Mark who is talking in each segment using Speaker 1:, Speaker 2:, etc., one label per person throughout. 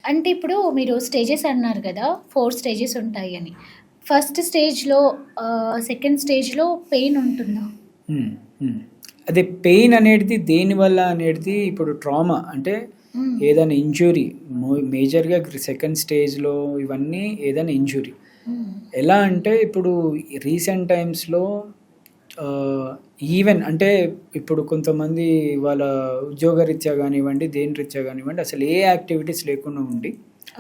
Speaker 1: అంటే ఇప్పుడు మీరు స్టేజెస్ అన్నారు కదా! 4 స్టేజెస్ ఉంటాయి అని. ఫస్ట్ స్టేజ్‌లో సెకండ్ స్టేజ్‌లో పెయిన్ ఉంటుందా?
Speaker 2: హ్మ్. హ్మ్. అదే పెయిన్ అనేది దేనివల్ల అనేది ఇప్పుడు ట్రామా అంటే
Speaker 1: హ్మ్.
Speaker 2: ఏదైనా ఇంజ్యూరీ మేజర్‌గా సెకండ్ స్టేజ్‌లో ఇవన్నీ ఏదైనా ఇంజ్యూరీ.
Speaker 1: హ్మ్.
Speaker 2: ఎలా అంటే ఇప్పుడు రీసెంట్ టైమ్స్‌లో ఈవెన్ అంటే ఇప్పుడు కొంతమంది వాళ్ళ ఉద్యోగరీత్యా గానివ్వండి, దేని రీత్యా గానివ్వండి అసలు ఏ యాక్టివిటీస్ లేకుండా ఉండి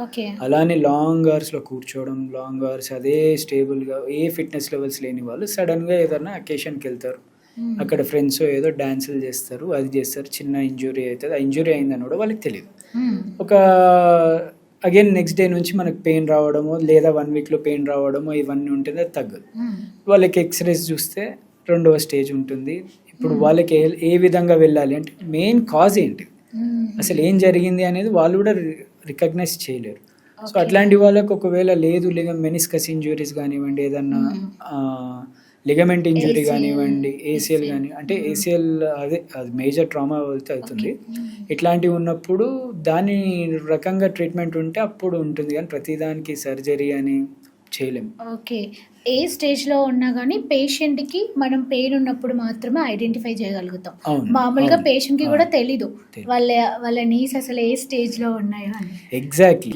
Speaker 1: ఓకే.
Speaker 2: అలానే లాంగ్ అవర్స్‌లో కూర్చోవడం, లాంగ్ అవర్స్ అదే స్టేబుల్‌గా ఏ ఫిట్‌నెస్ లెవెల్స్ లేని వాళ్ళు సడెన్‌గా ఏదన్నా అకేషన్‌కెళ్తారు.
Speaker 1: హ్మ్.
Speaker 2: అక్కడ ఫ్రెండ్సో ఏదో డాన్సులు చేస్తారు, అది చేస్తారు. చిన్న ఇంజ్యూరీ అయితది. ఆ ఇంజ్యూరీ అయిందని కూడా వాళ్ళకి తెలీదు.
Speaker 1: హ్మ్.
Speaker 2: ఒక అగైన్ నెక్స్ట్ డే నుంచి మనకు పెయిన్ రావడమో, లేదా 1 వీక్‌లో పెయిన్ రావడమో ఇవన్నీ ఉంటుంది. అది తగ్గదు.
Speaker 1: హ్మ్.
Speaker 2: వాళ్ళకి ఎక్స్‌రేస్ చూస్తే రెండవ స్టేజ్ ఉంటుంది. ఇప్పుడు
Speaker 1: హ్మ్.
Speaker 2: వాళ్ళకి ఏ విధంగా వెళ్ళాలి అంటే మెయిన్ కాజ్ ఏంటి?
Speaker 1: హుహు.
Speaker 2: అసలు ఏం జరిగింది అనేది వాళ్ళు కూడా రికగ్నైజ్ చేయలేరు. So,
Speaker 1: okay.
Speaker 2: అట్లాంటి వాళ్ళకి ఒకవేళ లేదు మెనిస్కస్ ఇంజ్యూరీస్ గానివ్వండి, ఏదన్నా
Speaker 1: హ్మ్.
Speaker 2: లిగమెంట్ ఇంజ్యూరీ
Speaker 1: ఏసీఎల్,
Speaker 2: గానివ్వండి, ఏసీఎల్
Speaker 1: హెచ్‌సిఎల్.
Speaker 2: గాని అంటే
Speaker 1: హ్మ్.
Speaker 2: ఏసీఎల్ అదే అది మేజర్ ట్రామా అయితే
Speaker 1: ఓకే.
Speaker 2: అవుతుంది.
Speaker 1: హ్మ్.
Speaker 2: ఇట్లాంటివి ఉన్నప్పుడు దాని రకంగా ట్రీట్మెంట్ ఉంటే అప్పుడు ఉంటుంది గానీ ప్రతిదానికి సర్జరీ అని చేయలేం.
Speaker 1: ఓకే. ఏ స్టేజ్‌లో ఉన్నా గానీ పేషెంట్‌కి మనం పెయిన్ ఉన్నప్పుడు మాత్రమే ఐడెంటిఫై చేయగలుగుతాం.
Speaker 2: అవును.
Speaker 1: మామూలుగా
Speaker 2: అవును.
Speaker 1: పేషెంట్‌కి గూడా
Speaker 2: అవును.
Speaker 1: తెలీదు.
Speaker 2: తెలీదు.
Speaker 1: వాళ్ళ వాళ్ళ నీస్ అసలు ఏ స్టేజ్‌లో ఉన్నాయో అని.
Speaker 2: ఎగ్జాక్ట్‌లీ.